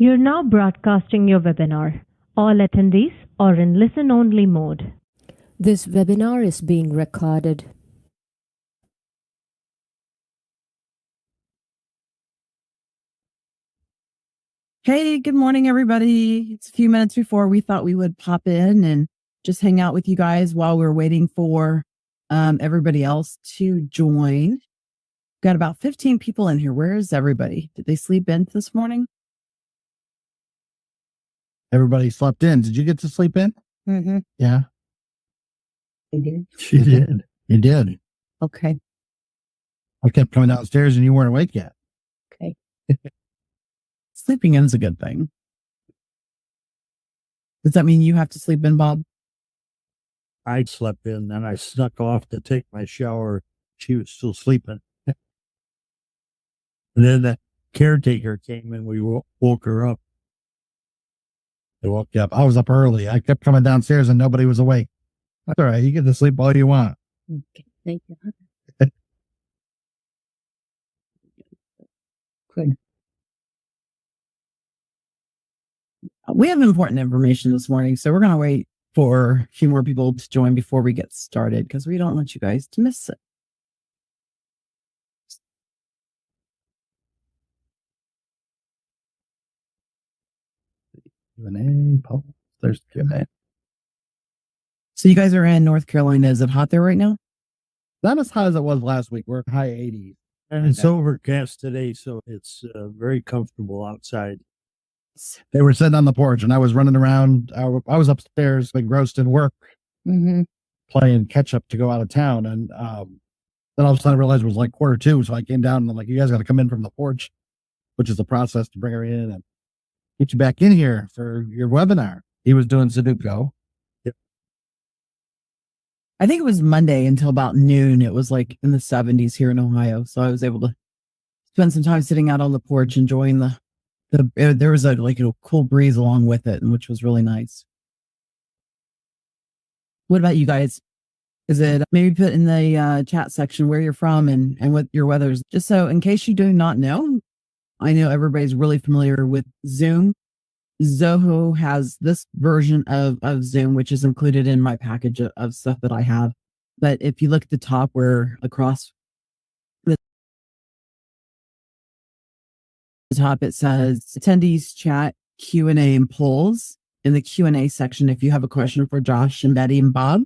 You're now broadcasting your webinar. All attendees are in listen-only mode. This webinar is being recorded. Hey, good morning, everybody. It's a few minutes before we thought we would pop in and just hang out with you guys while we're waiting for everybody else to join. Got about 15 people in here. Where is everybody? Did they sleep in this morning? Everybody slept in. Did you get to sleep in? Mm-hmm. Yeah. They did. She did. You did. Okay. I kept coming downstairs and you weren't awake yet. Okay. Sleeping in is a good thing. Does that mean you have to sleep in, Bob? I slept in, then I snuck off to take my shower. She was still sleeping. And then the caretaker came and we woke her up. They woke you up. I was up early. I kept coming downstairs and nobody was awake. That's all right. You get to sleep all you want. Okay. Thank you. Good. We have important information this morning, so we're going to wait for a few more people to join before we get started because we don't want you guys to miss it. Q&A, there's Q&A. So you guys are in North Carolina. Is it hot there right now? Not as hot as it was last week. We're high 80s. And it's overcast today, so it's very comfortable outside. They were sitting on the porch and I was running around. I was upstairs, engrossed in work, playing catch up to go out of town. And then all of a sudden I realized it was like 1:45. So I came down and I'm like, you guys got to come in from the porch, which is the process to bring her in and get you back in here for your webinar. He was doing Sudoku. Yep. I think it was Monday until about noon. It was like in the 70s here in Ohio. So I was able to spend some time sitting out on the porch, enjoying there was a cool breeze along with it, which was really nice. What about you guys? Is it maybe put in the chat section where you're from and what your weather is? Just so in case you do not know, I know everybody's really familiar with Zoom. Zoho has this version of Zoom, which is included in my package of stuff that I have. But if you look at the top where across the top, it says attendees chat, Q&A and polls. In the Q&A section, if you have a question for Josh and Betty and Bob,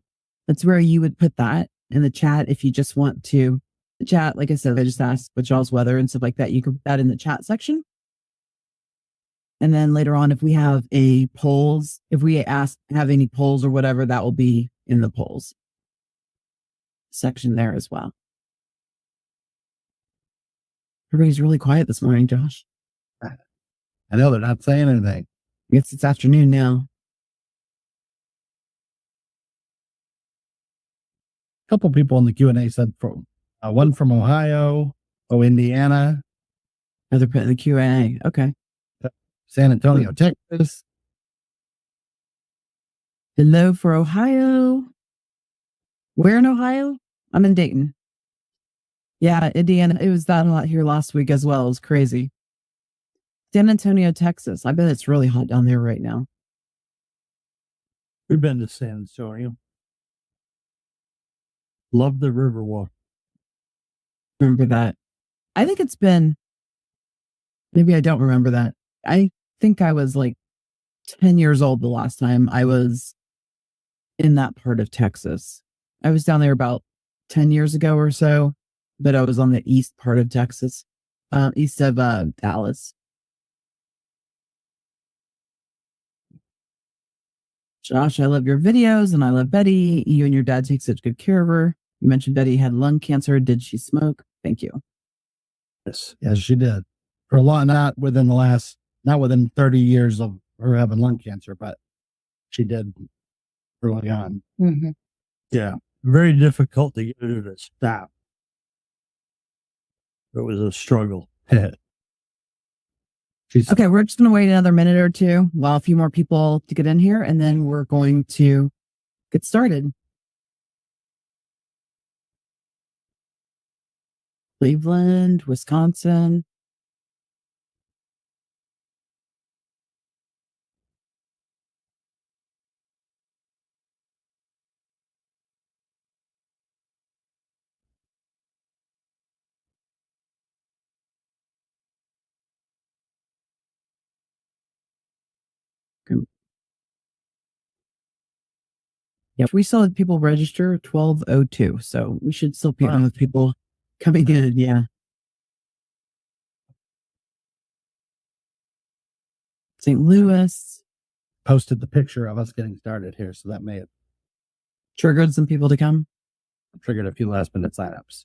that's where you would put that in the chat. If you just want to chat, like I said, I just asked what y'all's weather and stuff like that. You can put that in the chat section. And then later on, if we have if we have any polls or whatever, that will be in the polls section there as well. Everybody's really quiet this morning, Josh. I know they're not saying anything. I guess it's afternoon now. A couple people in the Q&A said from one from Ohio, Indiana. Oh, they're putting the Q&A. Okay. San Antonio, Texas. Hello for Ohio. Where in Ohio? I'm in Dayton. Yeah, Indiana. It was that hot here last week as well. It was crazy. San Antonio, Texas. I bet it's really hot down there right now. We've been to San Antonio. Love the Riverwalk. Remember that? I think it's been, maybe I don't remember that. I think I was like 10 years old the last time I was in that part of Texas. I was down there about 10 years ago or so, but I was on the east part of Texas, east of Dallas. Josh, I love your videos and I love Betty. You and your dad take such good care of her. You mentioned Betty had lung cancer. Did she smoke? Thank you. Yes, she did. For a lot, not within 30 years of her having lung cancer, but she did early on. Mm-hmm. Yeah. Very difficult to get her to stop. It was a struggle. Okay, we're just going to wait another minute or two while a few more people to get in here, and then we're going to get started. Cleveland, Wisconsin. Yeah, we still had people register 12:02, so we should still be on with people coming in. Yeah. St. Louis Posted the picture of us getting started here, so that may have triggered some people to come. triggered a few last minute signups.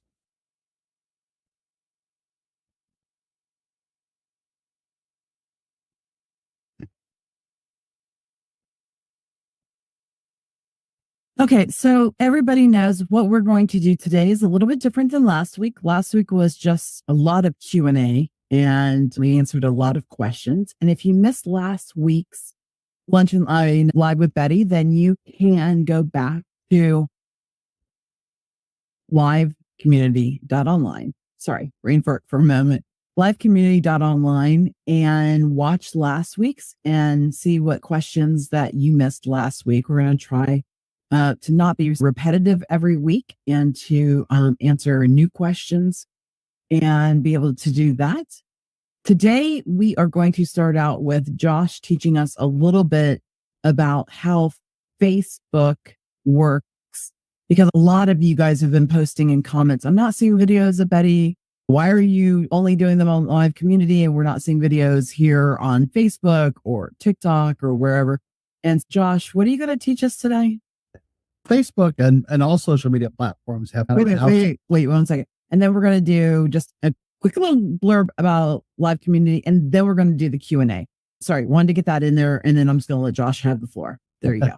Okay, so everybody knows what we're going to do today is a little bit different than last week. Last week was just a lot of Q&A and we answered a lot of questions. And if you missed last week's Lunch and Learn Live with Betty, then you can go back to livecommunity.online. Sorry, brain fart for a moment. Livecommunity.online and watch last week's and see what questions that you missed last week. We're going to try to not be repetitive every week and to answer new questions and be able to do that. Today, we are going to start out with Josh teaching us a little bit about how Facebook works, because a lot of you guys have been posting in comments, I'm not seeing videos of Betty. Why are you only doing them on Live Community and we're not seeing videos here on Facebook or TikTok or wherever? And Josh, what are you going to teach us today? Facebook and all social media platforms have. Wait 1 second. And then we're going to do just a quick little blurb about Live Community, and then we're going to do the Q&A. Sorry, wanted to get that in there, and then I'm just going to let Josh have the floor. There you go.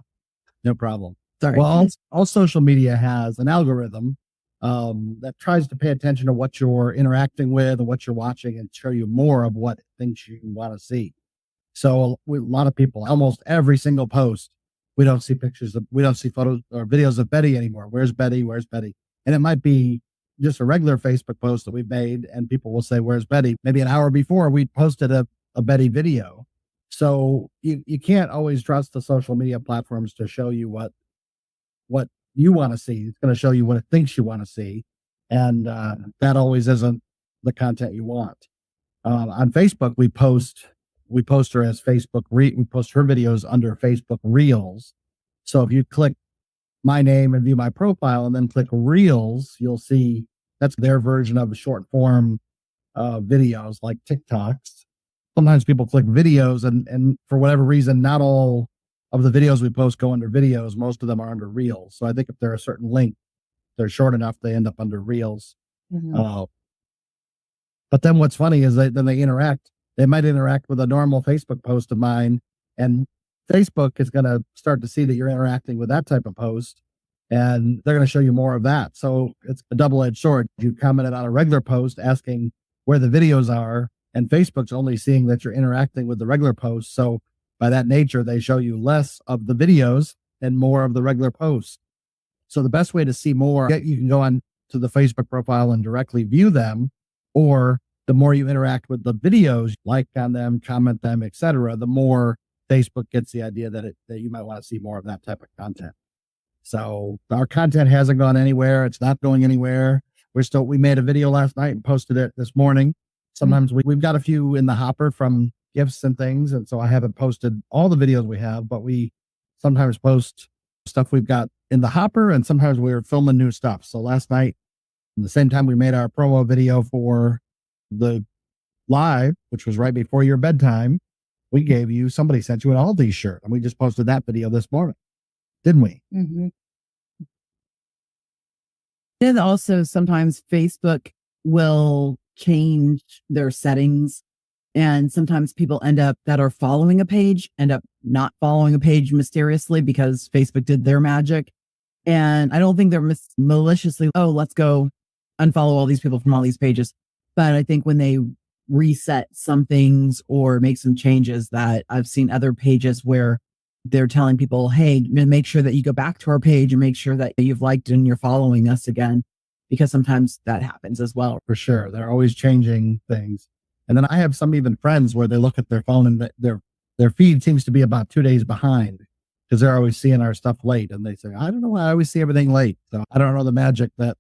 No problem. Sorry. Well, all social media has an algorithm that tries to pay attention to what you're interacting with and what you're watching and show you more of what things you want to see. So a lot of people, almost every single post, we don't see photos or videos of Betty anymore. Where's Betty? Where's Betty? And it might be just a regular Facebook post that we've made, and people will say, where's Betty? Maybe an hour before we posted a Betty video. So you can't always trust the social media platforms to show you what you want to see. It's going to show you what it thinks you want to see. And that always isn't the content you want. On Facebook, we post her as we post her videos under Facebook Reels. So if you click my name and view my profile and then click Reels, you'll see that's their version of short form videos like TikToks. Sometimes people click videos and for whatever reason, not all of the videos we post go under videos. Most of them are under Reels. So I think if they're a certain length, they're short enough, they end up under Reels. Mm-hmm. But then what's funny is then they interact. They might interact with a normal Facebook post of mine, and Facebook is going to start to see that you're interacting with that type of post, and they're going to show you more of that. So it's a double-edged sword. You commented on a regular post asking where the videos are, and Facebook's only seeing that you're interacting with the regular post. So by that nature, they show you less of the videos and more of the regular posts. So the best way to see more, you can go on to the Facebook profile and directly view them, or the more you interact with the videos, like on them, comment them, etc., the more Facebook gets the idea that you might want to see more of that type of content. So our content hasn't gone anywhere. It's not going anywhere. We made a video last night and posted it this morning. Sometimes we've got a few in the hopper from gifts and things. And so I haven't posted all the videos we have, but we sometimes post stuff we've got in the hopper, and sometimes we're filming new stuff. So last night, at the same time we made our promo video for the live, which was right before your bedtime, somebody sent you an Aldi shirt, and we just posted that video this morning, didn't we? Mm-hmm. Then also sometimes Facebook will change their settings, and sometimes people that are following a page end up not following a page mysteriously because Facebook did their magic. And I don't think they're maliciously, let's go unfollow all these people from all these pages. But I think when they reset some things or make some changes, that I've seen other pages where they're telling people, hey, make sure that you go back to our page and make sure that you've liked and you're following us again, because sometimes that happens as well. For sure. They're always changing things. And then I have some even friends where they look at their phone and their feed seems to be about 2 days behind because they're always seeing our stuff late. And they say, I don't know why I always see everything late. So I don't know the magic that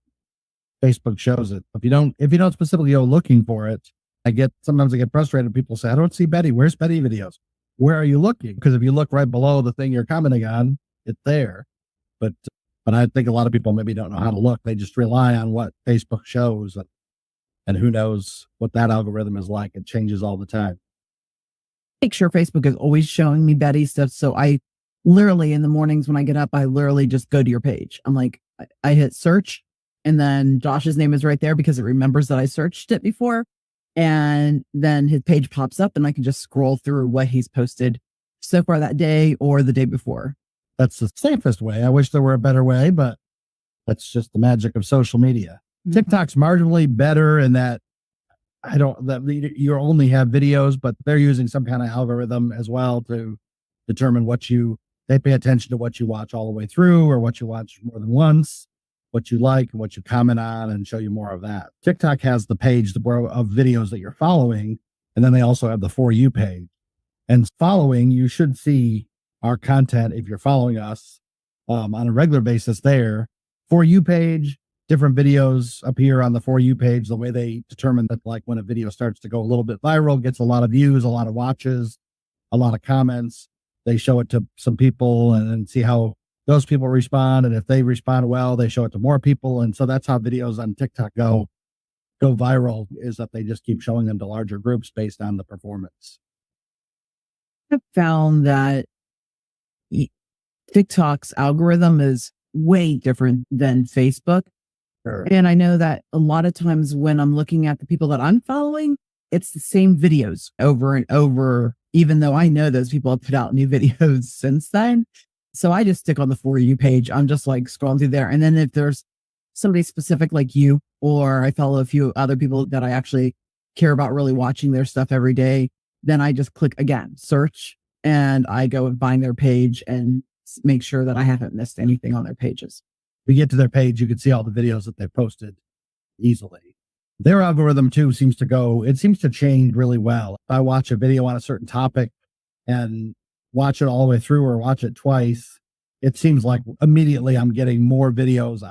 Facebook shows it. If you don't specifically go looking for it, sometimes I get frustrated. People say, I don't see Betty. Where's Betty videos? Where are you looking? Because if you look right below the thing you're commenting on, it's there. But I think a lot of people maybe don't know how to look. They just rely on what Facebook shows, and who knows what that algorithm is like. It changes all the time. Make sure Facebook is always showing me Betty stuff. So I literally in the mornings when I get up, I literally just go to your page. I'm like, I hit search and then Josh's name is right there because it remembers that I searched it before. And then his page pops up and I can just scroll through what he's posted so far that day or the day before. That's the safest way. I wish there were a better way, but that's just the magic of social media. Mhm. TikTok's marginally better in that you only have videos, but they're using some kind of algorithm as well to determine they pay attention to what you watch all the way through or what you watch more than once, what you like and what you comment on, and show you more of that. TikTok has the page of videos that you're following. And then they also have the For You page. And following, you should see our content if you're following us on a regular basis there. For You page, different videos appear on the For You page. The way they determine that, like when a video starts to go a little bit viral, gets a lot of views, a lot of watches, a lot of comments, they show it to some people and then see how those people respond. And if they respond well, they show it to more people. And so that's how videos on TikTok go viral, is that they just keep showing them to larger groups based on the performance. I've found that TikTok's algorithm is way different than Facebook. Sure. And I know that a lot of times when I'm looking at the people that I'm following, it's the same videos over and over, even though I know those people have put out new videos since then. So I just stick on the For You page. I'm just like scrolling through there. And then if there's somebody specific like you, or I follow a few other people that I actually care about really watching their stuff every day, then I just click again, search, and I go and find their page and make sure that I haven't missed anything on their pages. If you get to their page, you can see all the videos that they've posted easily. Their algorithm too seems to change really well. If I watch a video on a certain topic and watch it all the way through or watch it twice, it seems like immediately I'm getting more videos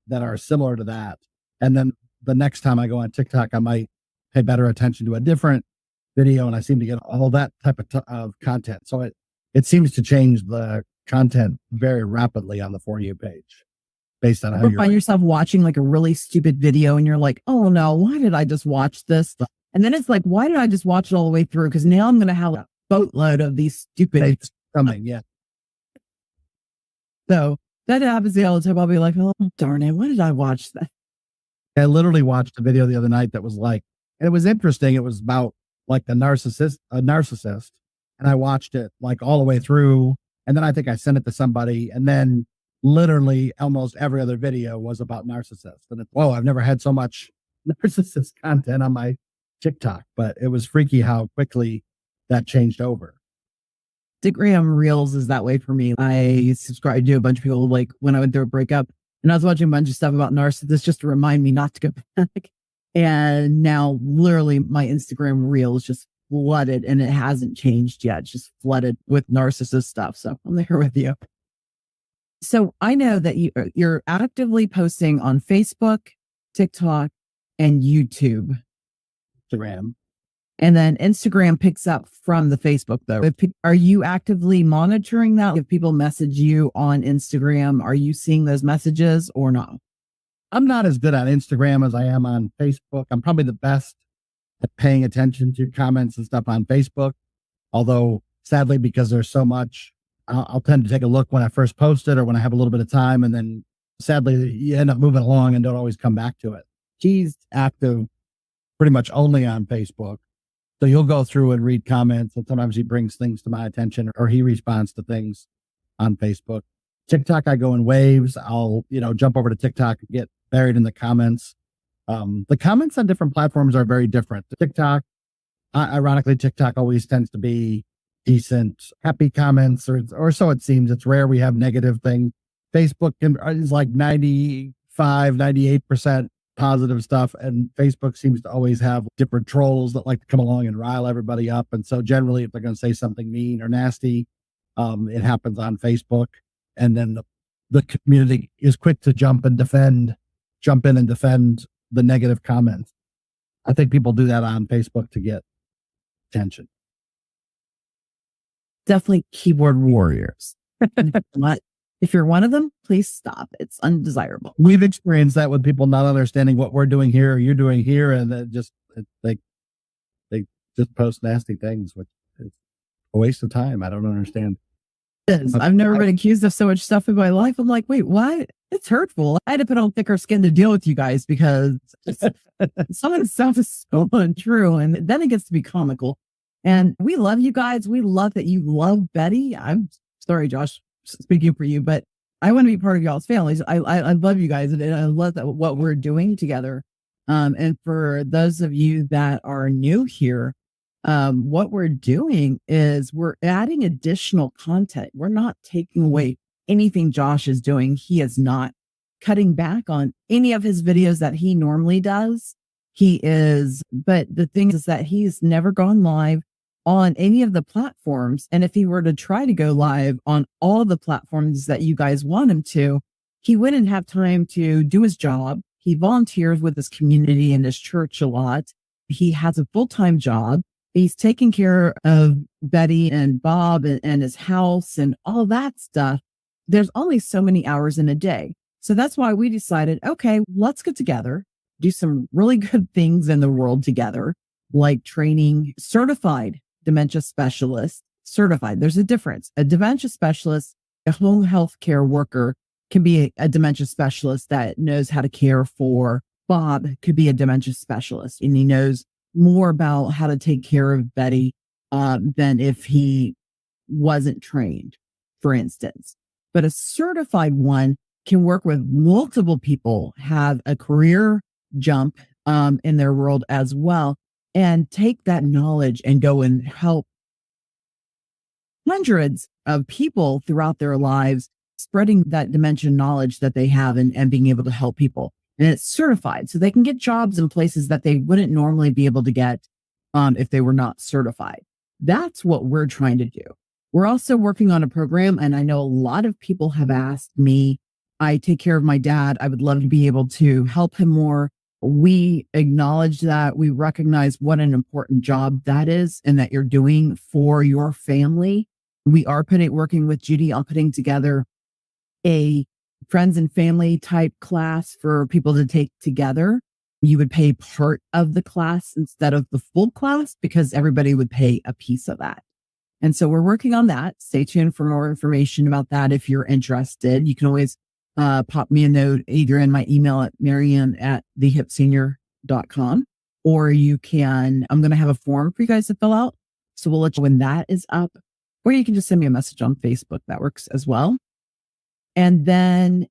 that are similar to that. And then the next time I go on TikTok, I might pay better attention to a different video, and I seem to get all that type of content. So it seems to change the content very rapidly on the For You page based on how you find yourself watching like a really stupid video and you're like, oh no, why did I just watch this? And then it's like, why did I just watch it all the way through? Because now I'm going to have a boatload of these stupid coming. Yeah. So that happens all the time. I'll be like, oh, darn it. Why did I watch that? I literally watched a video the other night that was like, it was interesting. It was about like a narcissist. And I watched it like all the way through. And then I think I sent it to somebody. And then literally almost every other video was about narcissists. And I've never had so much narcissist content on my TikTok, but it was freaky how quickly that changed over. Instagram Reels is that way for me. I subscribe to a bunch of people like when I went through a breakup and I was watching a bunch of stuff about narcissists just to remind me not to go back. And now literally my Instagram Reels just flooded and it hasn't changed yet. It's just flooded with narcissist stuff. So I'm there with you. So I know that you're actively posting on Facebook, TikTok, and YouTube. Instagram. And then Instagram picks up from the Facebook though. Are you actively monitoring that? If people message you on Instagram, are you seeing those messages or not? I'm not as good on Instagram as I am on Facebook. I'm probably the best at paying attention to comments and stuff on Facebook. Although sadly, because there's so much, I'll tend to take a look when I first post it or when I have a little bit of time. And then sadly, you end up moving along and don't always come back to it. He's active pretty much only on Facebook. So you'll go through and read comments, and sometimes he brings things to my attention or he responds to things on Facebook. TikTok, I go in waves. I'll, jump over to TikTok and get buried in the comments. The comments on different platforms are very different. TikTok, ironically, TikTok always tends to be decent, happy comments, or so it seems. It's rare we have negative things. Facebook is like 95, 98% positive stuff. And Facebook seems to always have different trolls that like to come along and rile everybody up. And so generally, if they're going to say something mean or nasty, it happens on Facebook. And then the community is quick to jump in and defend the negative comments. I think people do that on Facebook to get attention. Definitely keyboard warriors. What? If you're one of them, please stop. It's undesirable. We've experienced that with people not understanding what we're doing here or you're doing here, and they just post nasty things, which is a waste of time. I don't understand. It is. I've never been accused of so much stuff in my life. I'm like, wait, what? It's hurtful. I had to put on thicker skin to deal with you guys because some of the stuff is so untrue. And then it gets to be comical. And we love you guys. We love that you love Betty. I'm sorry, Josh, speaking for you, but I want to be part of y'all's families. I love you guys, and I love that what we're doing together. And for those of you that are new here, what we're doing is we're adding additional content. We're not taking away anything Josh is doing. He is not cutting back on any of his videos that he normally does. But the thing is that he's never gone live on any of the platforms. And if he were to try to go live on all the platforms that you guys want him to, he wouldn't have time to do his job. He volunteers with his community and his church a lot. He has a full-time job. He's taking care of Betty and Bob and his house and all that stuff. There's only so many hours in a day. So that's why we decided, okay, let's get together, do some really good things in the world together, like training certified dementia specialists. Certified. There's a difference. A dementia specialist, a home health care worker, can be a dementia specialist that knows how to care for Bob, could be a dementia specialist, and he knows more about how to take care of Betty than if he wasn't trained, for instance. But a certified one can work with multiple people, have a career jump in their world as well, and take that knowledge and go and help hundreds of people throughout their lives, spreading that dementia knowledge that they have and being able to help people. And it's certified, so they can get jobs in places that they wouldn't normally be able to get if they were not certified. That's what we're trying to do. We're also working on a program, and I know a lot of people have asked me, I take care of my dad. I would love to be able to help him more. We acknowledge that. We recognize what an important job that is and that you're doing for your family. We are working with Judy on putting together a friends and family type class for people to take together. You would pay part of the class instead of the full class because everybody would pay a piece of that. And so we're working on that. Stay tuned for more information about that. If you're interested, you can always pop me a note either in my email at marianne@thehipsenior.com, or you can, I'm going to have a form for you guys to fill out. So we'll let you know when that is up, or you can just send me a message on Facebook. That works as well. And then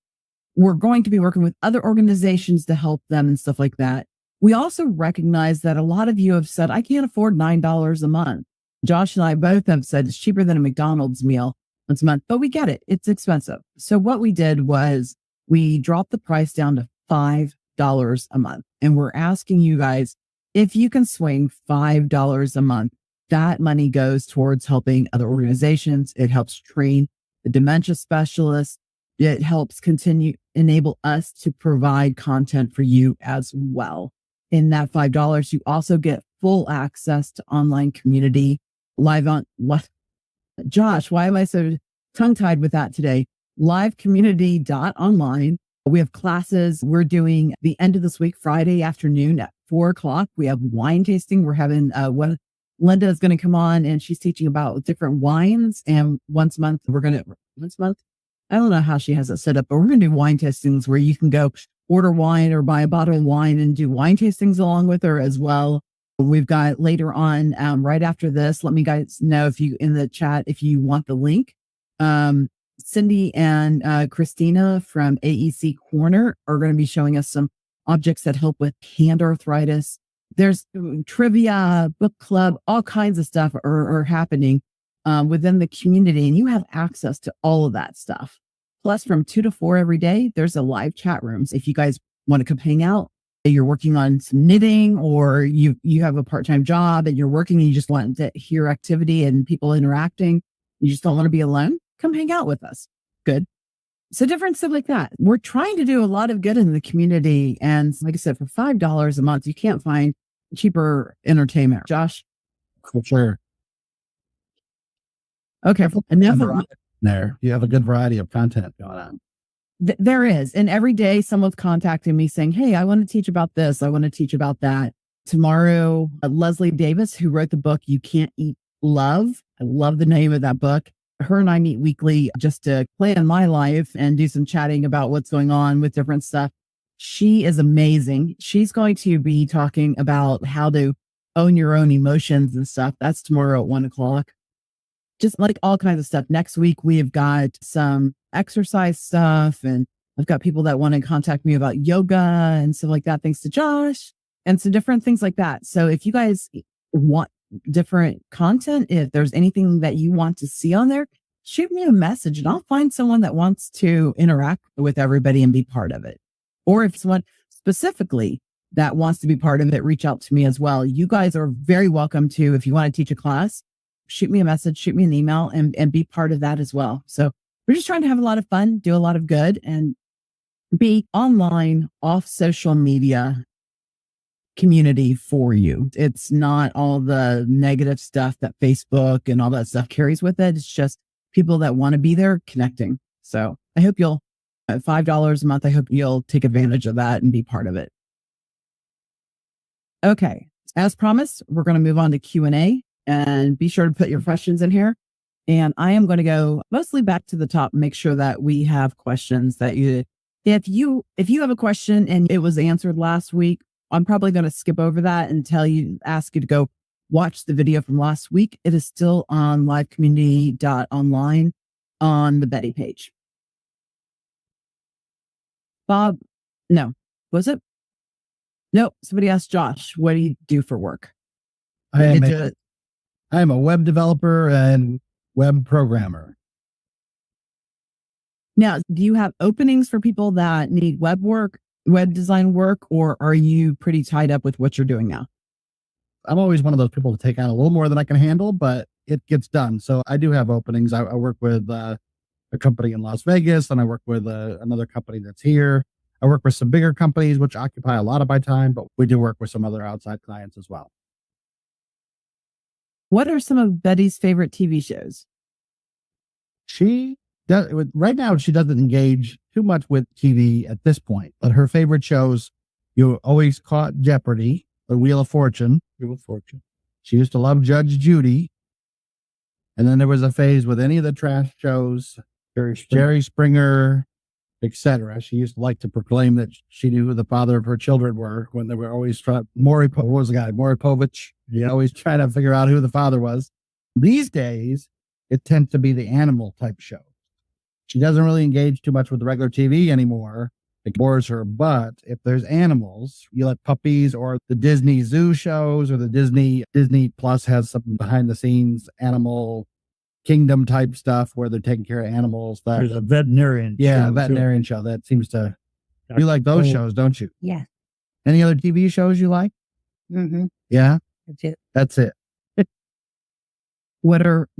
we're going to be working with other organizations to help them and stuff like that. We also recognize that a lot of you have said, I can't afford $9 a month. Josh and I both have said it's cheaper than a McDonald's meal once a month, but we get it. It's expensive. So what we did was we dropped the price down to $5 a month. And we're asking you guys, if you can swing $5 a month, that money goes towards helping other organizations. It helps train the dementia specialists. It helps enable us to provide content for you as well. In that $5, you also get full access to online community live on what? Josh, why am I so tongue tied with that today? Livecommunity.online. We have classes. We're doing the end of this week, Friday afternoon at 4:00. We have wine tasting. We're having Linda is going to come on and she's teaching about different wines. And once a month, I don't know how she has it set up, but we're going to do wine tastings where you can go order wine or buy a bottle of wine and do wine tastings along with her as well. We've got later on, right after this, let me guys know if you in the chat, if you want the link. Cindy and Christina from AEC Corner are going to be showing us some objects that help with hand arthritis. There's trivia, book club, all kinds of stuff are happening within the community, and you have access to all of that stuff. Plus, from 2 to 4 every day, there's a live chat rooms. If you guys want to come hang out, you're working on some knitting, or you have a part-time job and you're working and you just want to hear activity and people interacting, you just don't want to be alone, come hang out with us. Good. So different stuff like that. We're trying to do a lot of good in the community. And like I said, for $5 a month, you can't find cheaper entertainment. Josh? For sure. Okay. there. You have a good variety of content going on. There is. And every day someone's contacting me saying, hey, I want to teach about this. I want to teach about that. Tomorrow, Leslie Davis, who wrote the book, You Can't Eat Love. I love the name of that book. Her and I meet weekly just to plan my life and do some chatting about what's going on with different stuff. She is amazing. She's going to be talking about how to own your own emotions and stuff. That's tomorrow at 1:00. Just like all kinds of stuff. Next week, we have got some exercise stuff, and I've got people that want to contact me about yoga and stuff like that, thanks to Josh, and some different things like that. So if you guys want different content, if there's anything that you want to see on there, shoot me a message and I'll find someone that wants to interact with everybody and be part of it. Or if someone specifically that wants to be part of it, reach out to me as well. You guys are very welcome to, if you want to teach a class, shoot me a message, shoot me an email, and be part of that as well. So we're just trying to have a lot of fun, do a lot of good, and be online, off social media community for you. It's not all the negative stuff that Facebook and all that stuff carries with it. It's just people that want to be there connecting. So I hope you'll, at $5 a month, I hope you'll take advantage of that and be part of it. Okay. As promised, we're going to move on to Q&A, and be sure to put your questions in here. And I am going to go mostly back to the top, make sure that we have questions that if you have a question and it was answered last week, I'm probably going to skip over that and ask you to go watch the video from last week. It is still on livecommunity.online on the Betty page. Bob, no, was it? No, somebody asked Josh, what do you do for work? I am a web developer and web programmer. Now, do you have openings for people that need web design work, or are you pretty tied up with what you're doing now? I'm always one of those people to take on a little more than I can handle, but it gets done. So I do have openings. I work with a company in Las Vegas, and I work with another company that's here. I work with some bigger companies, which occupy a lot of my time, but we do work with some other outside clients as well. What are some of Betty's favorite TV shows? She does right now. She doesn't engage too much with TV at this point, but her favorite shows, you always caught Jeopardy, The Wheel of Fortune. She used to love Judge Judy. And then there was a phase with any of the trash shows, Jerry Springer, etc. She used to like to proclaim that she knew who the father of her children were when they were always trying. Maury Povich. Yeah, always trying to figure out who the father was. These days, it tends to be the animal type show. She doesn't really engage too much with the regular TV anymore. It bores her, but if there's animals, you let puppies or the Disney Zoo shows, or the Disney Plus has some behind the scenes animal kingdom type stuff where they're taking care of animals. There's a veterinarian. Veterinarian show that seems to. You like those shows, don't you? Yeah. Any other TV shows you like? Mm-hmm. Yeah, That's it.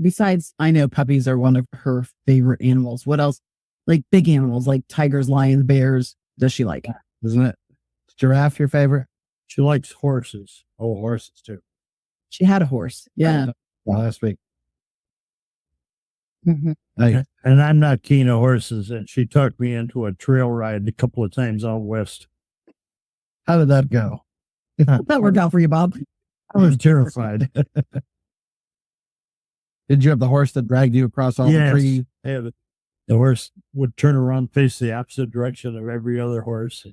Besides, I know puppies are one of her favorite animals. What else? Like big animals, like tigers, lions, bears, does she like? Isn't it? Is giraffe your favorite? She likes horses. Oh, horses too. She had a horse. Yeah. Last week. Mm-hmm. And I'm not keen on horses, and she took me into a trail ride a couple of times out west. How did that go? That worked out for you, Bob. I was terrified. Did you have the horse that dragged you across all the trees? Yeah, the horse would turn around, face the opposite direction of every other horse,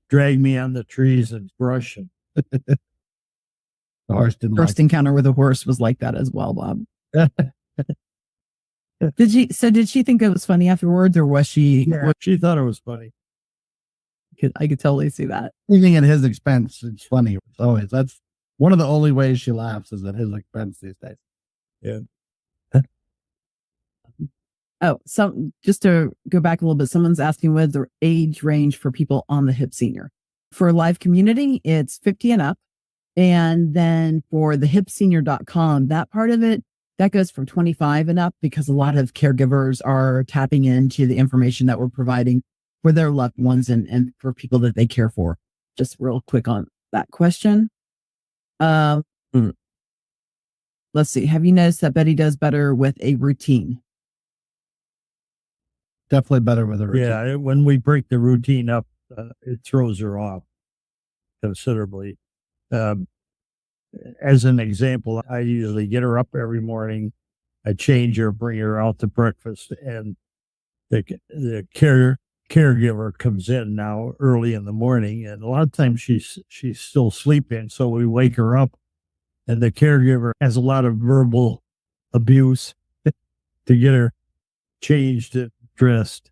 drag me on the trees and brush. And the horse didn't. First encounter with a horse was like that as well, Bob. Did she think it was funny afterwards, or was she? Yeah, she thought it was funny. I could totally see that. Even at his expense, it's funny. It's always, that's one of the only ways she laughs is at his expense these days. Yeah. Oh, just to go back a little bit, someone's asking what's the age range for people on the Hip Senior. For Live Community, it's 50 and up. And then for the hipsenior.com, that part of it, that goes from 25 and up, because a lot of caregivers are tapping into the information that we're providing for their loved ones and for people that they care for. Just real quick on that question. Let's see. Have you noticed that Betty does better with a routine? Definitely better with a routine. Yeah, when we break the routine up, it throws her off considerably. Um, as an example, I usually get her up every morning. I change her, bring her out to breakfast, and the caregiver comes in now early in the morning, and a lot of times she's still sleeping, so we wake her up, and the caregiver has a lot of verbal abuse to get her changed and dressed.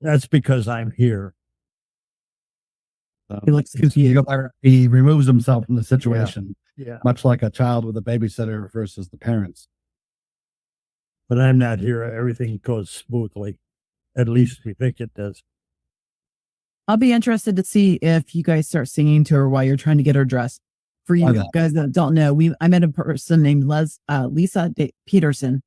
That's because I'm here. He looks confused. He removes himself from the situation, Yeah, much like a child with a babysitter versus the parents. but I'm not here. Everything goes smoothly. At least we think it does. I'll be interested to see if you guys start singing to her while you're trying to get her dressed. For you Okay. guys that don't know, I met a person named Lisa Peterson.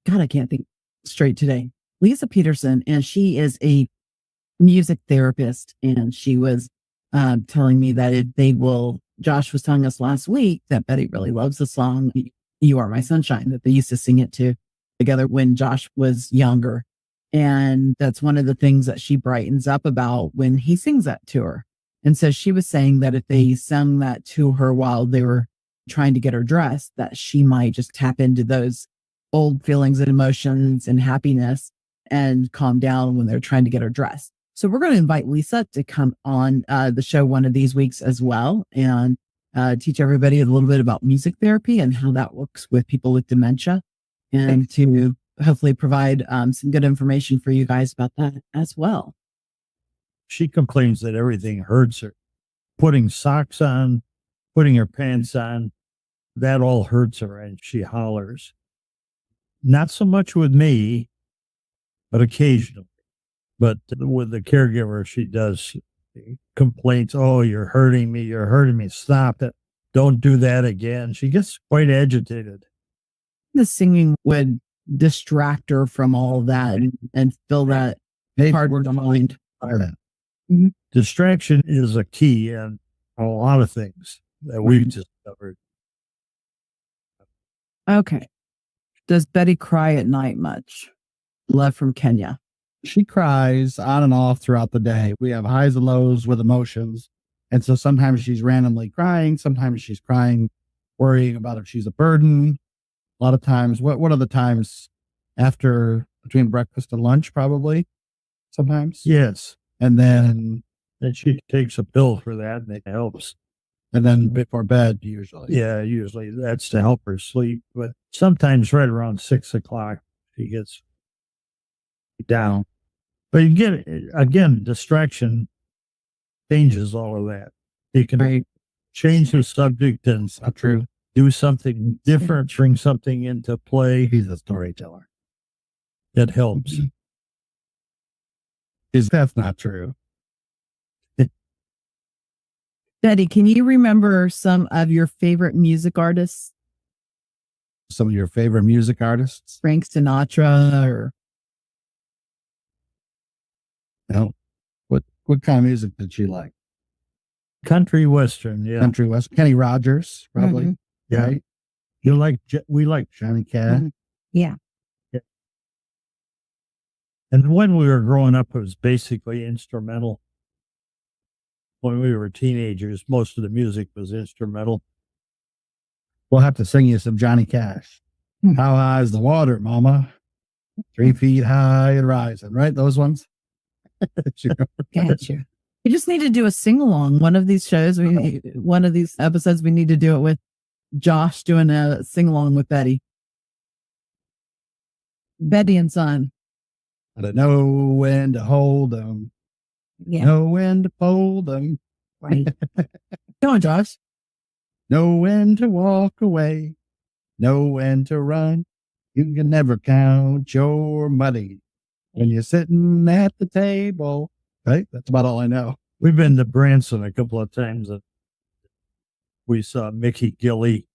God, I can't think straight today. Lisa Peterson, and she is a music therapist, and she was telling me that Josh was telling us last week that Betty really loves the song "You Are My Sunshine" that they used to sing it together when Josh was younger, and that's one of the things that she brightens up about when he sings that to her. And so she was saying that if they sung that to her while they were trying to get her dressed, that she might just tap into those old feelings and emotions and happiness and calm down when they're trying to get her dressed. So we're going to invite Lisa to come on the show one of these weeks as well and teach everybody a little bit about music therapy and how that works with people with dementia, and to hopefully provide some good information for you guys about that as well. She complains that everything hurts her. Putting socks on, putting her pants on, that all hurts her, and she hollers. Not so much with me, but occasionally. But with the caregiver, she does complaints. Oh, you're hurting me. You're hurting me. Stop it. Don't do that again. She gets quite agitated. The singing would distract her from all that and fill that part of the mind. Distraction is a key in a lot of things that we've discovered. Okay. Does Betty cry at night much? Love from Kenya. She cries on and off throughout the day. We have highs and lows with emotions. And so sometimes she's randomly crying. Sometimes she's crying, worrying about if she's a burden. A lot of times, what are the times after between breakfast and lunch, probably? Sometimes. Yes. And then she takes a pill for that, and it helps. And then before bed, usually. Yeah, usually that's to help her sleep. But sometimes right around 6 o'clock, she gets down. But you get, again, distraction changes all of that. You can change the subject and do something different, bring something into play. He's a storyteller. That helps. That's not true. Betty, can you remember some of your favorite music artists? Some of your favorite music artists? Frank Sinatra or... No. What kind of music did she like? Country Western, yeah. Country Western. Kenny Rogers, probably. Mm-hmm. Yeah. Right? We like Johnny Cash. Mm-hmm. Yeah. And when we were growing up, it was basically instrumental. When we were teenagers, most of the music was instrumental. We'll have to sing you some Johnny Cash. How high is the water, mama? 3 feet high and rising, right? Those ones? Gotcha. You just need to do a sing along. One of these shows, one of these episodes, we need to do it with Josh doing a sing along with Betty. Betty and Son. I don't know when to hold them. Yeah. Know when to fold them. Right. Go on, Josh. Know when to walk away. Know when to run. You can never count your money when you're sitting at the table. Right? That's about all I know. We've been to Branson a couple of times. And we saw Mickey Gilley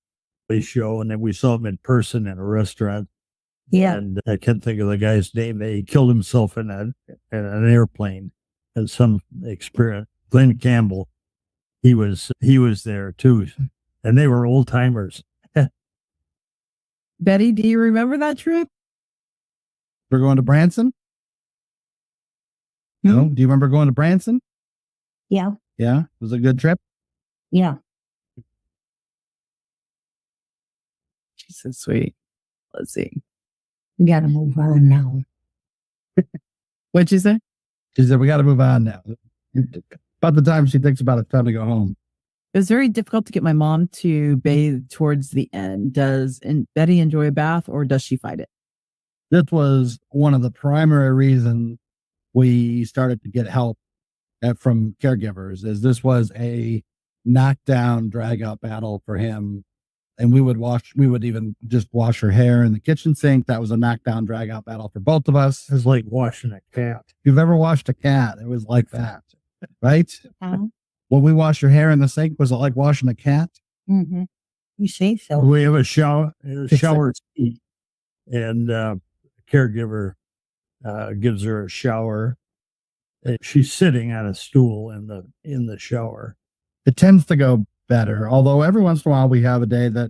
show, and then we saw him in person in a restaurant. Yeah. And I can't think of the guy's name. He killed himself in an airplane. And some experience. Glenn Campbell, he was there too, and they were old timers. Betty, do you remember that trip? We're going to Branson? No? Do you remember going to Branson? Yeah. Yeah. It was a good trip. Yeah. She's so sweet. Let's see. We got to move on now. What'd you say? She said, we got to move on now. About the time she thinks about it, time to go home. It was very difficult to get my mom to bathe towards the end. Does Betty enjoy a bath or does she fight it? This was one of the primary reasons we started to get help from caregivers, is this was a knockdown, drag out battle for him. And we would even just wash her hair in the kitchen sink. That was a knockdown, drag out battle for both of us. It's like washing a cat. If you've ever washed a cat, it was like that, right? Uh-huh. When we wash your hair in the sink, was it like washing a cat? Mm-hmm. You say so. We have a shower seat, and a caregiver gives her a shower. She's sitting on a stool in the shower. It tends to go better. Although every once in a while we have a day that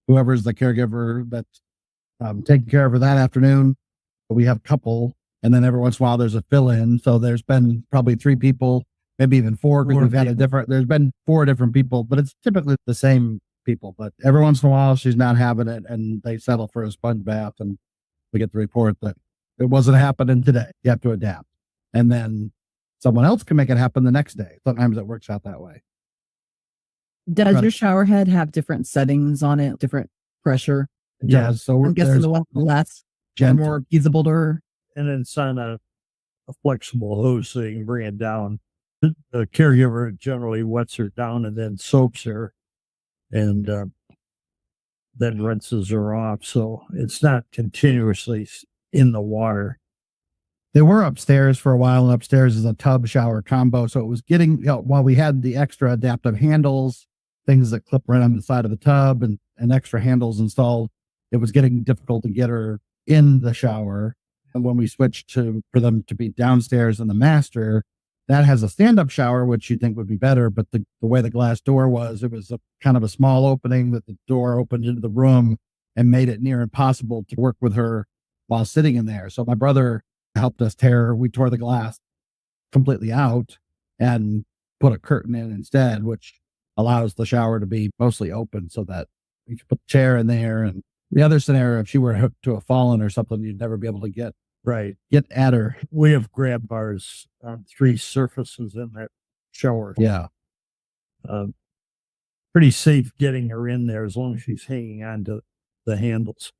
whoever's the caregiver that's taking care of her that afternoon, we have a couple, and then every once in a while there's a fill-in. So there's been probably 3 people, maybe even 4, because we've had there's been 4 different people, but it's typically the same people. But every once in a while she's not having it, and they settle for a sponge bath, and we get the report that it wasn't happening today. You have to adapt. And then someone else can make it happen the next day. Sometimes it works out that way. Does your shower head have different settings on it, different pressure? Yeah. So I'm guessing the one less gentle, more feasible to her. And then it's on a flexible hose so you can bring it down. The caregiver generally wets her down and then soaps her and then rinses her off. So it's not continuously in the water. They were upstairs for a while, and upstairs is a tub shower combo. So it was getting, while we had the extra adaptive handles, things that clip right on the side of the tub and extra handles installed, it was getting difficult to get her in the shower. And when we switched for them to be downstairs in the master, that has a stand-up shower, which you think would be better. But the way the glass door was, it was a kind of a small opening that the door opened into the room and made it near impossible to work with her while sitting in there. So my brother helped us we tore the glass completely out and put a curtain in instead, which allows the shower to be mostly open so that we could put the chair in there. And the other scenario, if she were hooked to a fallen or something, you'd never be able to get at her. We have grab bars on 3 surfaces in that shower. Yeah. Pretty safe getting her in there as long as she's hanging on to the handles.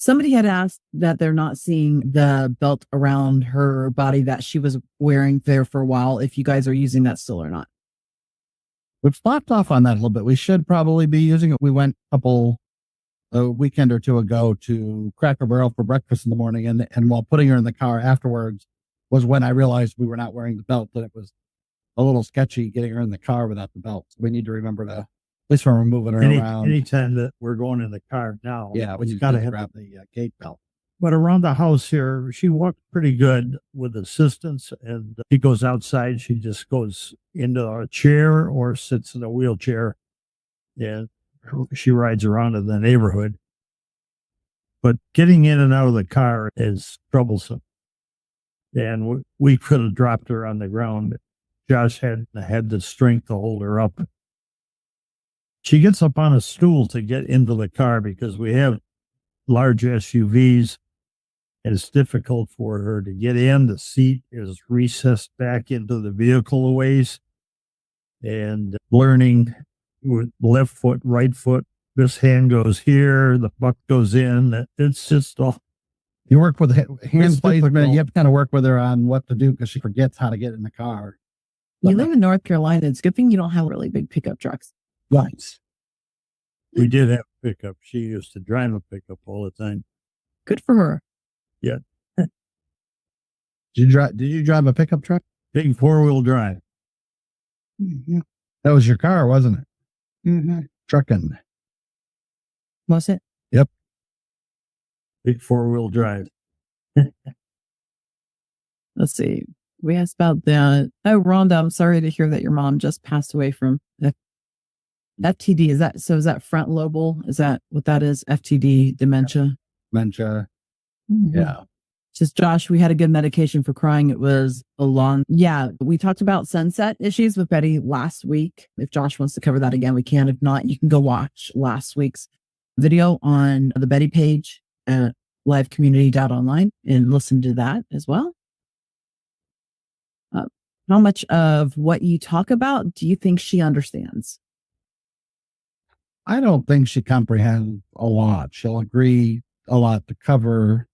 Somebody had asked that they're not seeing the belt around her body that she was wearing there for a while, if you guys are using that still or not. We've slapped off on that a little bit. We should probably be using it. We went a weekend or 2 ago to Cracker Barrel for breakfast in the morning. And while putting her in the car afterwards was when I realized we were not wearing the belt, that it was a little sketchy getting her in the car without the belt. We need to remember to, at least when we're moving her around. Anytime that we're going in the car now, yeah, we got to grab the gate belt. But around the house here, she walked pretty good with assistance. And she goes outside. She just goes into a chair or sits in a wheelchair. And she rides around in the neighborhood. But getting in and out of the car is troublesome. And we could have dropped her on the ground. Josh had the strength to hold her up. She gets up on a stool to get into the car because we have large SUVs. And it's difficult for her to get in. The seat is recessed back into the vehicle a ways. And learning with left foot, right foot, this hand goes here, the buck goes in. It's just all. You work with hand placement. You have to kind of work with her on what to do because she forgets how to get in the car. You live in North Carolina. It's a good thing you don't have really big pickup trucks. Right. We did have a pickup. She used to drive a pickup all the time. Good for her. Yeah. Did you drive a pickup truck? Big 4-wheel drive. Mm-hmm. That was your car, wasn't it? Mm-hmm. Trucking. Was it? Yep. Big 4-wheel drive. Let's see. We asked about the, Rhonda, I'm sorry to hear that your mom just passed away from FTD. Is that front lobal? Is that what that is? FTD, dementia? Dementia. Yeah. Just Josh, we had a good medication for crying. It was a long, we talked about sunset issues with Betty last week. If Josh wants to cover that again, we can. If not, you can go watch last week's video on the Betty page at livecommunity.online and listen to that as well. How much of what you talk about do you think she understands? I don't think she comprehends a lot. She'll agree a lot to cover.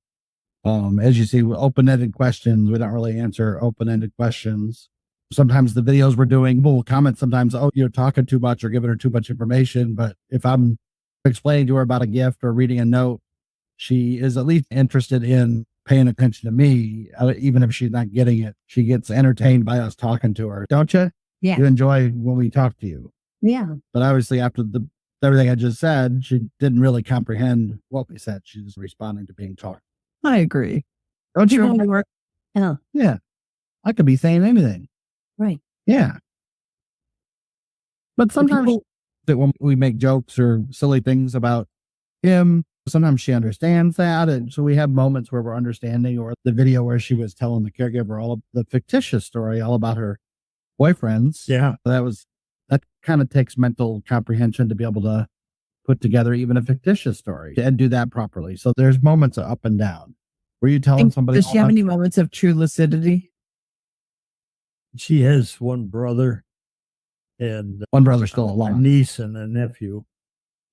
As you see, open-ended questions, we don't really answer open-ended questions. Sometimes the videos we're doing, people will comment sometimes, oh, you're talking too much or giving her too much information. But if I'm explaining to her about a gift or reading a note, she is at least interested in paying attention to me, even if she's not getting it. She gets entertained by us talking to her, don't you? Yeah. You enjoy when we talk to you. Yeah. But obviously, after everything I just said, she didn't really comprehend what we said. She's responding to being taught. I agree. Don't you? Going to work? Oh, Yeah. I could be saying anything. right. Yeah. But sometimes that when we make jokes or silly things about him, sometimes she understands that. And so we have moments where we're understanding, or the video where she was telling the caregiver all of the fictitious story, all about her boyfriends. Yeah. That kind of takes mental comprehension to be able to put together even a fictitious story and do that properly. So there's moments of up and down. Were you telling somebody? Does she have any moments of true lucidity? She has one brother and One brother still a alive. niece and a nephew,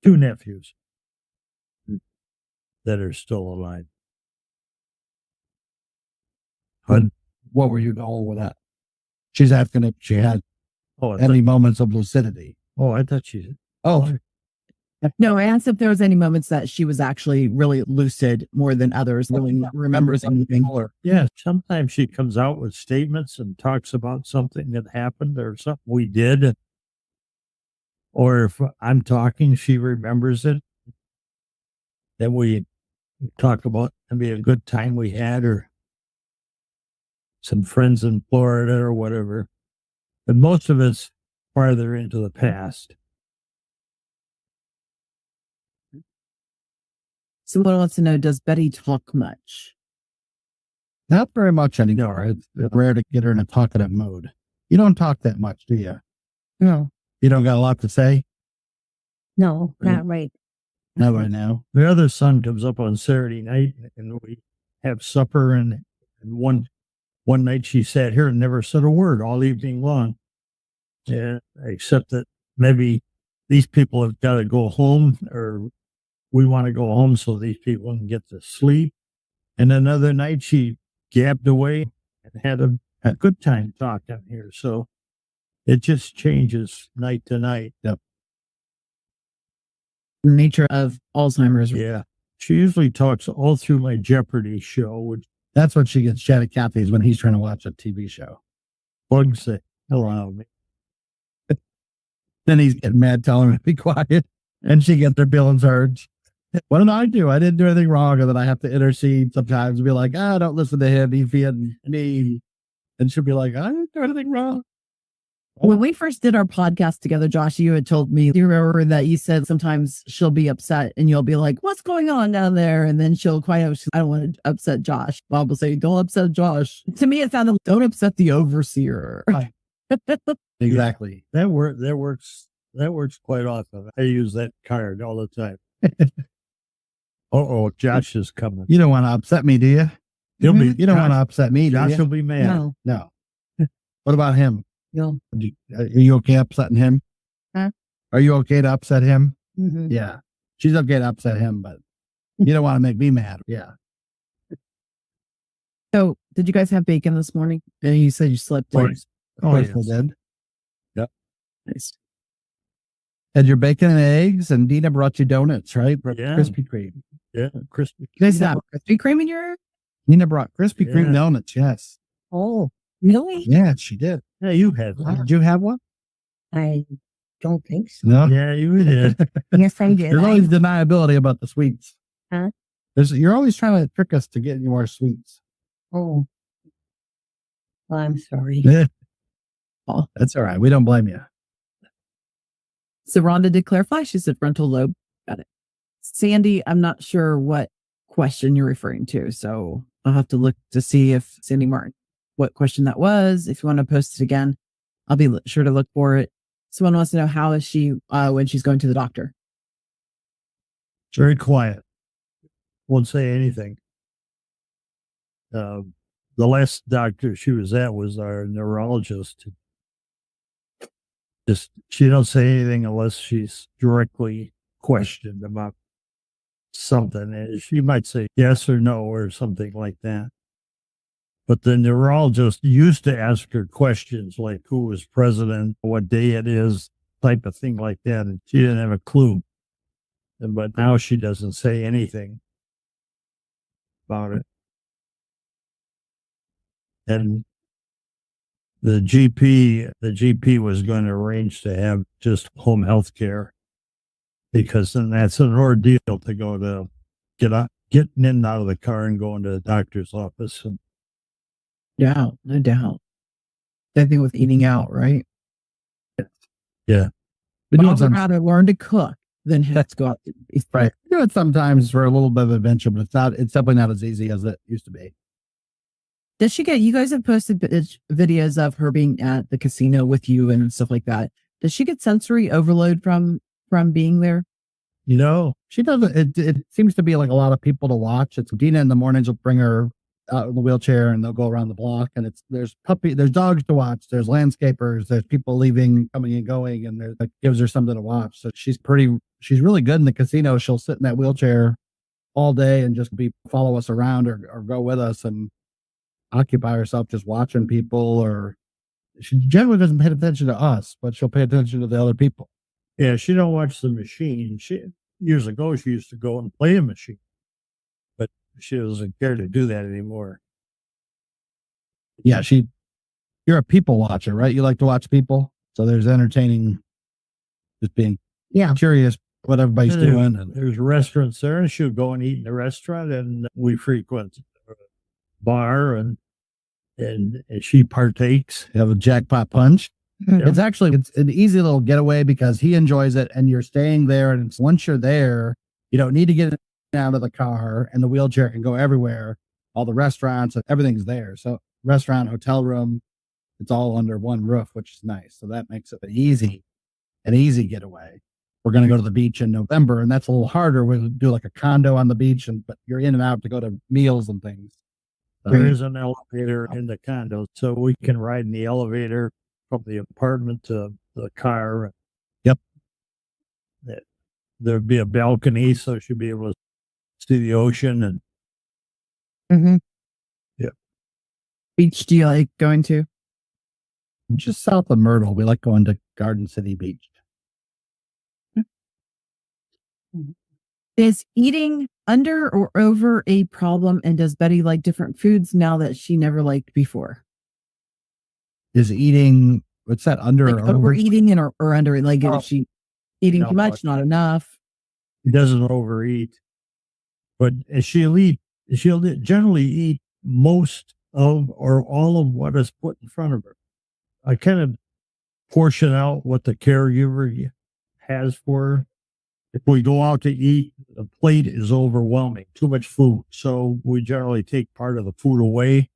2 nephews that are still alive. But what were you going with that? She's asking if she had Oh, any moments of lucidity. I thought she. Oh, No, I asked if there was any moments that she was actually really lucid more than others, really remembers anything. Yeah, sometimes she comes out with statements and talks about something that happened or something we did. Or if I'm talking, she remembers it. Then we talk about maybe a good time we had or some friends in Florida or whatever. But most of it's farther into the past. Someone wants to know, does Betty talk much? not very much anymore. It's rare to get her in a talkative mode. You don't talk that much, do you? No, You don't got a lot to say? no, not right. Not right now. The other son comes up on Saturday night and we have supper and one night she sat here and never said a word all evening long. Yeah, except that maybe these people have got to go home or we want to go home so these people can get to sleep. And another night she gabbed away and had a good time talking here. So it just changes night to night. Yep. The nature of Alzheimer's. Yeah. She usually talks all through my Jeopardy show, which That's what she gets chatty Cathy's when he's trying to watch a TV show. bugs the hell out of me. Then he's getting mad, telling her to be quiet, and she gets her feelings hurt. What did I do? I didn't do anything wrong, and then I have to intercede sometimes and be like, don't listen to him. He's being mean. And she'll be like, I didn't do anything wrong. When we first did our podcast together, Josh, you had told me, do you remember that you said sometimes she'll be upset and you'll be like, what's going on down there? And then she'll quiet out. I don't want to upset Josh. Bob will say, don't upset Josh. To me, it sounded like, don't upset the overseer. Right. Exactly. That works quite often. I use that card all the time. Josh is coming. You don't want to upset me, do you? He'll be. You don't want to upset me, do Josh you? will be mad. No, No. What about him? no. Are you okay upsetting him? Huh? Are you okay to upset him? Mm-hmm. Yeah. She's okay to upset him, but you don't want to make me mad. Yeah. So, did you guys have bacon this morning? And you said you slept in. Of course we did. Nice. Had your bacon and eggs, and Dina brought you donuts, right? Yeah. Krispy Kreme. Yeah, crispy. You guys have Krispy Kreme in your? Nina brought Krispy Kreme Yeah. donuts, yes. Oh, really? Yeah, she did. Yeah, you had one. Did you have one? I don't think so. No. Yeah, you did. Yes, I did. There's always deniability about the sweets. Huh? You're always trying to trick us to get you more sweets. Oh. Well, I'm sorry. Oh, that's all right. We don't blame you. So Rhonda did clarify. She said frontal lobe. Got it. Sandy, I'm not sure what question you're referring to. So I'll have to look to see if Sandy Martin, what question that was. If you want to post it again, I'll be sure to look for it. Someone wants to know, how is she when she's going to the doctor? Very quiet. Won't say anything. The last doctor she was at was our neurologist. She don't say anything unless she's directly questioned about something. And she might say yes or no or something like that. But the neurologist used to ask her questions like who was president, what day it is, type of thing like that. And she didn't have a clue. But now she doesn't say anything about it. And the GP was going to arrange to have just home health care, because then that's an ordeal to go to getting in and out of the car and going to the doctor's office. And Yeah, no doubt. Same thing with eating out, right? yeah. But you would rather learn to cook than have to go out to eat. Right. You do it sometimes for a little bit of adventure, but it's definitely not as easy as it used to be. Does she get, you guys have posted videos of her being at the casino with you and stuff like that. Does she get sensory overload from being there? She doesn't. It seems to be like a lot of people to watch. It's Dina in the mornings will bring her out in the wheelchair and they'll go around the block, and there's dogs to watch, there's landscapers, there's people leaving, coming and going, and it gives her something to watch. So she's really good in the casino. She'll sit in that wheelchair all day and just follow us around or go with us and occupy herself just watching people. Or she generally doesn't pay attention to us, but she'll pay attention to the other people. Yeah, she don't watch the machine. Years ago, she used to go and play a machine, but she doesn't care to do that anymore. Yeah, you're a people watcher, right? You like to watch people. So there's entertaining, just being curious what everybody's doing. And there's restaurants there, and she'll go and eat in the restaurant, and we frequent a bar, and she partakes. You have a jackpot punch. Yeah. It's an easy little getaway because he enjoys it and you're staying there. And once you're there, you don't need to get out of the car, and the wheelchair can go everywhere. All the restaurants, everything's there. So restaurant, hotel room, it's all under one roof, which is nice. So that makes it an easy getaway. We're going to go to the beach in November, and that's a little harder. We'll do like a condo on the beach, but you're in and out to go to meals and things. There is an elevator in the condo, so we can ride in the elevator from the apartment to the car. Yep. There'd be a balcony, so she'll be able to see the ocean. And yeah. Beach do you like going to? Just south of Myrtle. We like going to Garden City Beach. Is eating under or over a problem, and does Betty like different foods now that she never liked before? Is eating, what's that, under like or over? overeating or under? Like, is she eating too much, not enough? She doesn't overeat, but she'll generally eat most of or all of what is put in front of her. I kind of portion out what the caregiver has for her. If we go out to eat, the plate is overwhelming, too much food. So we generally take part of the food away,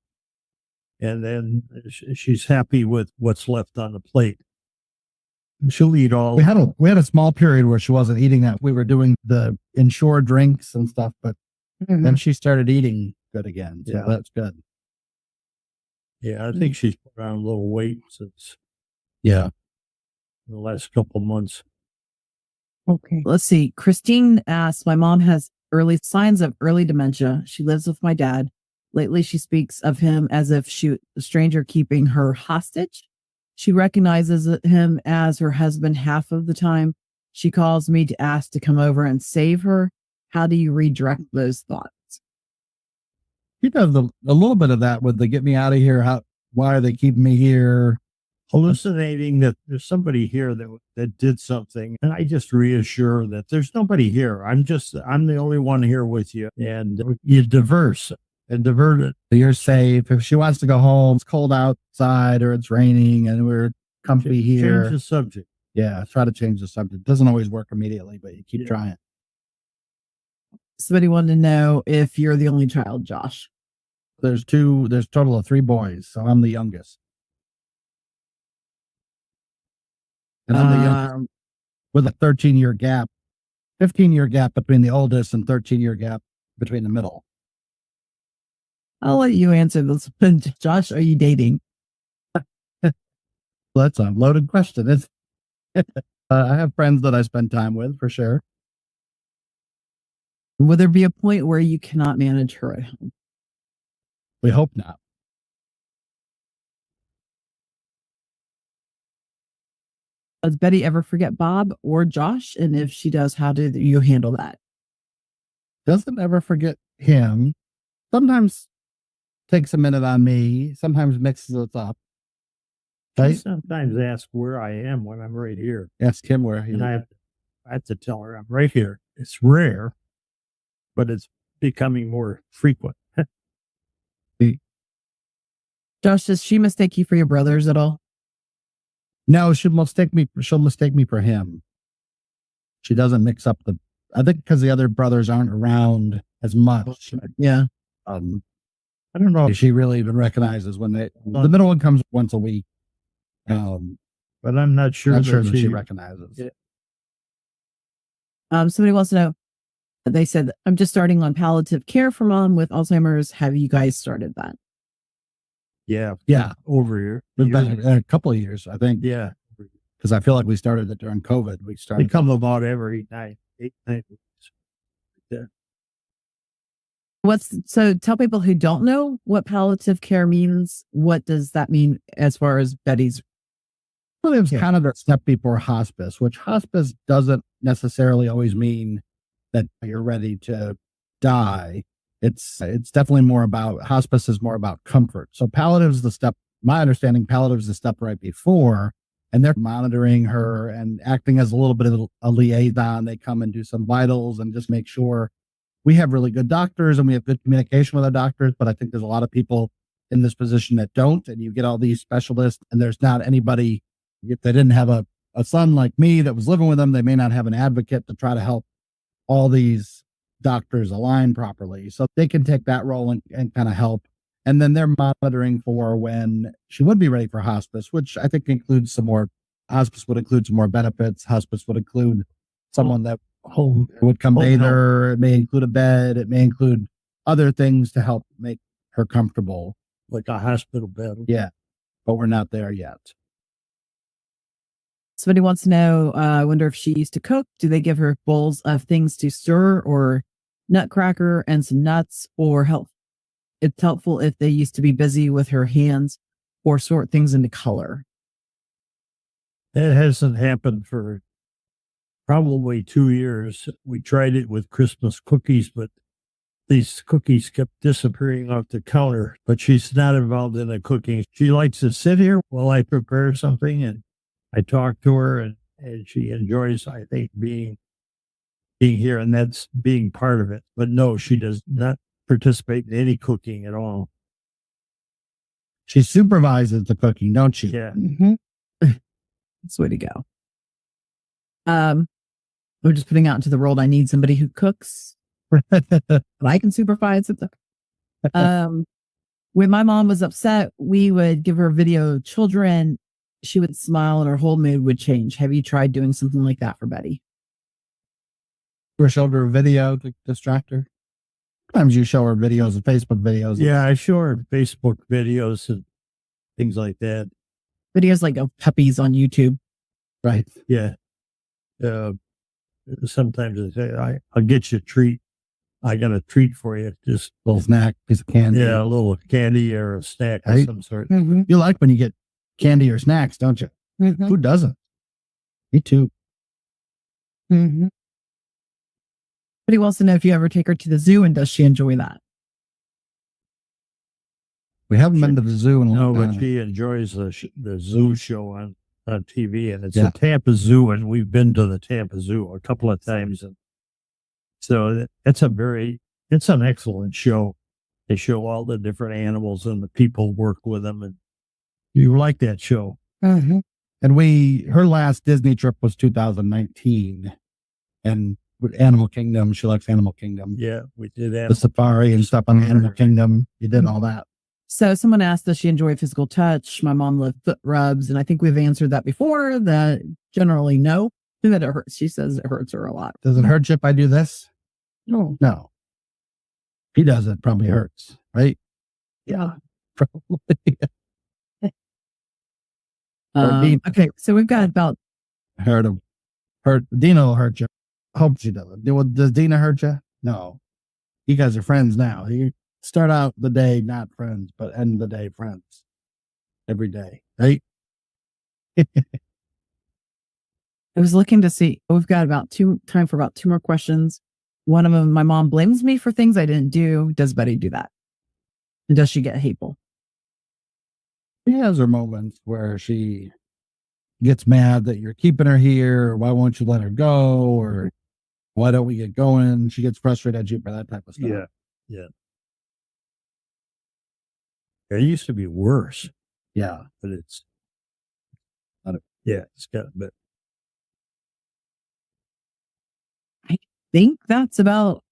and then she's happy with what's left on the plate. She'll eat all. We had a small period where she wasn't eating that. We were doing the insured drinks and stuff, but then she started eating good again. So that's good. Yeah, I think she's put on a little weight since the last couple months. Okay. Let's see. Christine asks, my mom has early signs of early dementia. She lives with my dad. Lately, she speaks of him as if a stranger keeping her hostage. She recognizes him as her husband half of the time. She calls me to ask to come over and save her. How do you redirect those thoughts? He does a little bit of that with the get me out of here. Why are they keeping me here? Hallucinating that there's somebody here that did something, and I just reassure that there's nobody here. I'm the only one here with you, and you divert it. You're safe. If she wants to go home, it's cold outside or it's raining and we're comfy here. Change the subject. Yeah, try to change the subject. Doesn't always work immediately, but you keep trying. Somebody wanted to know if you're the only child, Josh. There's a total of 3 boys, so I'm the youngest. And I'm the youngest with a 13-year gap, 15-year gap between the oldest and 13-year gap between the middle. I'll let you answer this one. Josh, are you dating? That's a loaded question. It's, I have friends that I spend time with for sure. Will there be a point where you cannot manage her at home? We hope not. Does Betty ever forget Bob or Josh? And if she does, how do you handle that? Doesn't ever forget him. Sometimes takes a minute on me. Sometimes mixes it up. I Right? sometimes ask where I am when I'm right here. Ask him where he And is. I have to tell her I'm right here. It's rare, but it's becoming more frequent. Josh, does she mistake you for your brothers at all? No, she'll mistake me for him. She doesn't mix up I think because the other brothers aren't around as much. Yeah. I don't know. She really even recognizes when the middle one comes once a week. But I'm not sure, Not sure that that she recognizes. Yeah. Somebody wants to know. They said, I'm just starting on palliative care for mom with Alzheimer's. Have you guys started that? Yeah. Yeah. Over here. We've been a couple of years, I think. Yeah. Because I feel like we started it during COVID. We They started. come about every night, 8 nights. So tell people who don't know what palliative care means. What does that mean as far as Betty's? Well, it was kind of the step before hospice, which hospice doesn't necessarily always mean that you're ready to die. It's definitely more about, hospice is more about comfort. So palliative is the step, my understanding, palliative is the step right before, and they're monitoring her and acting as a little bit of a liaison. They come and do some vitals and just make sure. We have really good doctors and we have good communication with our doctors, but I think there's a lot of people in this position that don't, and you get all these specialists and there's not anybody, if they didn't have a son like me that was living with them, they may not have an advocate to try to help all these doctors align properly. So they can take that role and kind of help. And then they're monitoring for when she would be ready for hospice, which I think includes hospice would include some more benefits. Hospice would include someone that would come bathe her. It may include a bed. It may include other things to help make her comfortable. Like a hospital bed. Yeah. But we're not there yet. Somebody wants to know, I wonder if she used to cook. Do they give her bowls of things to stir or nutcracker and some nuts, or help? It's helpful if they used to be busy with her hands or sort things into color. That hasn't happened for probably 2 years. We tried it with Christmas cookies, but these cookies kept disappearing off the counter. But she's not involved in the cooking. She likes to sit here while I prepare something and I talk to her, and she enjoys, I think, being here, and that's being part of it. But no, she does not participate in any cooking at all. She supervises the cooking, don't she? Yeah. Mm-hmm. That's the way to go. We're just putting out into the world, I need somebody who cooks, but I can supervise it. When my mom was upset, we would give her video children. She would smile and her whole mood would change. Have you tried doing something like that for Betty? Or showed her a video to distract her? Sometimes you show her videos and Facebook videos. Yeah, I show her Facebook videos and things like that. Videos like of puppies on YouTube. Right. Yeah. Sometimes I say, I'll get you a treat. I got a treat for you. Just a little snack, piece of candy. Yeah, a little candy or a snack of some sort. Mm-hmm. You like when you get candy or snacks, don't you? Mm-hmm. Who doesn't? Me too. Mm-hmm. But he wants to know if you ever take her to the zoo and does she enjoy that? We haven't been to the zoo in a long time. But she enjoys the zoo show on TV, and it's the Tampa Zoo, and we've been to the Tampa Zoo a couple of times, and so it's an excellent show. They show all the different animals and the people work with them, and you like that show. Mm-hmm. And her last Disney trip was 2019, and with Animal Kingdom. She likes Animal Kingdom. Yeah, we did The that. safari and stuff on the Animal Kingdom. You did all that. So someone asked, does she enjoy physical touch? My mom loved foot rubs. And I think we've answered that before, that generally no, that it hurts. She says it hurts her a lot. Does it hurt you if I do this? No. No. He does it. Probably hurts, right? Yeah. Probably. Dean- Okay. So we've got about, hurt. Dina will hurt you. I hope she doesn't. Does Dina hurt you? No. You guys are friends now. You start out the day not friends, but end the day friends. Every day, right? I was looking to see, we've got time for about two more questions. One of them, my mom blames me for things I didn't do. Does Betty do that? And does she get hateful? She has her moments where she gets mad that you're keeping her here. Or why won't you let her go? Or why don't we get going? She gets frustrated at you for that type of stuff. Yeah. It used to be worse, Yeah. but it's got a bit. I think that's about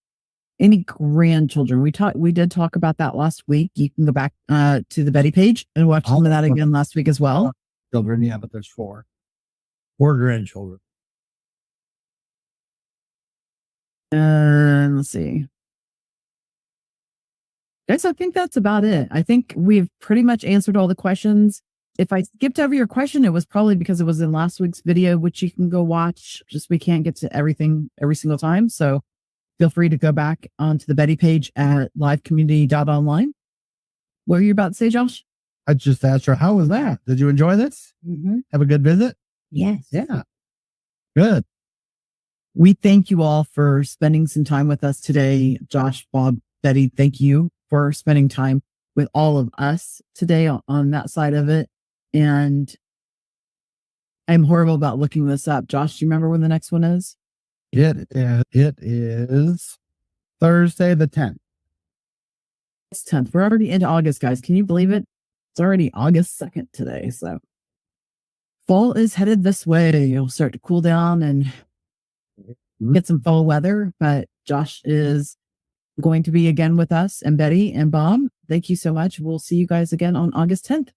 any grandchildren. We did talk about that last week. You can go back to the Betty page and watch some of that again last week as well. Children, yeah, but there's 4. 4 grandchildren. And let's see. Guys, I think that's about it. I think we've pretty much answered all the questions. If I skipped over your question, it was probably because it was in last week's video, which you can go watch. Just we can't get to everything every single time. So feel free to go back onto the Betty page at livecommunity.online. What were you about to say, Josh? I just asked her, how was that? Did you enjoy this? Mm-hmm. Have a good visit? Yes. Yeah. Good. We thank you all for spending some time with us today. Josh, Bob, Betty, thank you for spending time with all of us today on that side of it. And I'm horrible about looking this up. Josh, do you remember when the next one is? It is Thursday the 10th. It's 10th. We're already into August, guys. Can you believe it? It's already August 2nd today. So fall is headed this way. You'll start to cool down and get some fall weather. But Josh is going to be again with us, and Betty and Bob. Thank you so much. We'll see you guys again on August 10th.